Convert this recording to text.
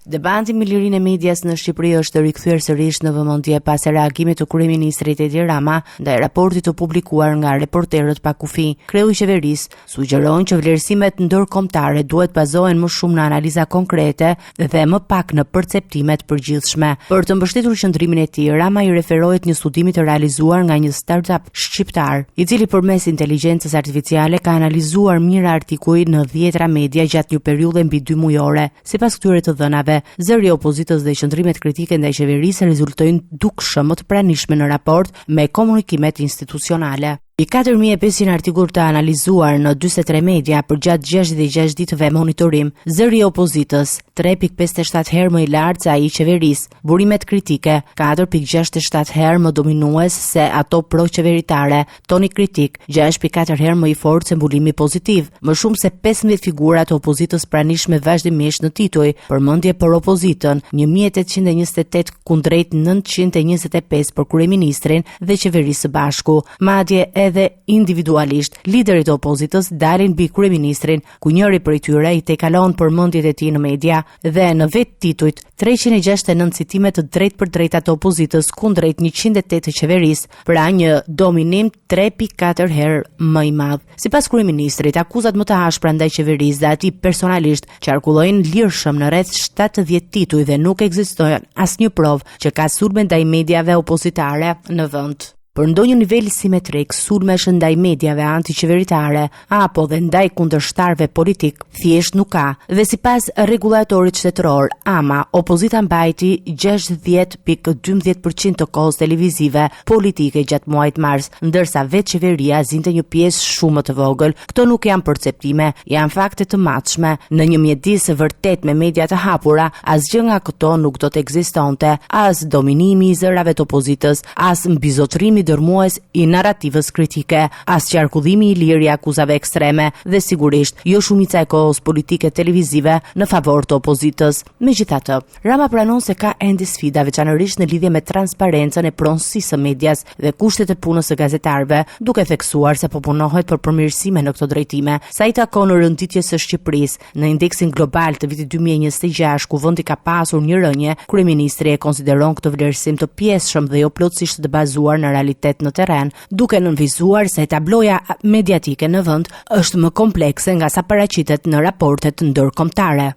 Debati mbi lirinë e medias në Shqipëri është rikthyer sërish në vëmendje pas reagimit të kryeministrit Edi Rama ndaj raportit të publikuar nga reporterët pa kufi. Kreu i qeverisë sugjeron që vlerësimet ndërkombëtare duhet bazohen më shumë në analiza konkrete dhe më pak në perceptime të përgjithshme. Për të mbështetur qëndrimin e tij, Rama i referohet një studimi të realizuar nga një startup shqiptar, i cili përmes inteligjencës artificiale ka analizuar mijëra artikuj në 10 media gjatë një periudhe mbi 2 mujore. Sipas këtyre të dhënave, zëri i opozitës dhe qëndrimet kritike ndaj qeverisë rezultojnë dukshëm më të pranishme në raport me komunikimet institucionale. I 4500 artikull të analizuar në 43 media për gjatë 66 ditëve monitorim, zëri i opozitës 3.57 herë më i lartë se ai i qeverisë, burimet kritike 4.67 herë më dominues se ato pro-qeveritare, toni kritik 6.4 herë më i fortë se mbulimi pozitiv, më shumë se 15 figura të opozitës pranishme vazhdimisht në tituj, përmendje për opozitën 1828 kundrejt 925 për kryeministrin dhe qeverisë së bashku. Madje edhe individualisht, liderit e opozitës dalin mbi kryeministrin, ku njëri prej tyre i tejkalon përmendjet e tij në media dhe në vetë titujt 369 citime të drejtë për drejta të opozitës kundrejt 108 të qeverisë, pra një dominim 3.4 herë më i madh. Sipas kryeministrit, akuzat më të ashpra ndaj qeverisë dhe atij personalisht qarkullojnë lirshëm në rreth 70 tituj dhe nuk ekziston asnjë provë që ka sulme ndaj mediave opozitare në vend. Për ndonjë nivel simetrik, sulmesh ndaj mediave antiqeveritare apo dhe ndaj kundërshtarëve politik thjesht nuk ka. Dhe sipas rregullatorit shtetëror, AMA, opozita mbajti 60.12% të kohës televizive politike gjatë muajit mars, ndërsa vetë qeveria zinte një pjesë shumë më të vogël. Këto nuk janë perceptime, janë fakte të matshme. Në një mjedis vërtet me media të hapura, asgjë nga këto nuk do të ekzistonte, as dominimi i zërave të opozitës, as mbizotrimi dërmues i narrativës kritike, as qarkullimi i lirë i akuzave ekstreme dhe sigurisht jo shumica e kohës politike televizive në favor të opozitës. Megjithatë, Rama pranon se ka ende sfida, veçanërisht në lidhje me transparencën e pronësisë së medias dhe kushtet e punës së gazetarëve, duke theksuar se po punohet për përmirësime në këto drejtime. Sa i takon rënditjes së Shqipërisë në indeksin global të vitit 2026, ku vendi ka pasur një rënje, kryeministri e konsideron këtë vlerësim të pjesshëm dhe jo plotësisht të bazuar në realitet në terren, duke nënvizuar se tabloja mediatike në vend është më komplekse nga sa paraqitet në raportet ndërkombëtare.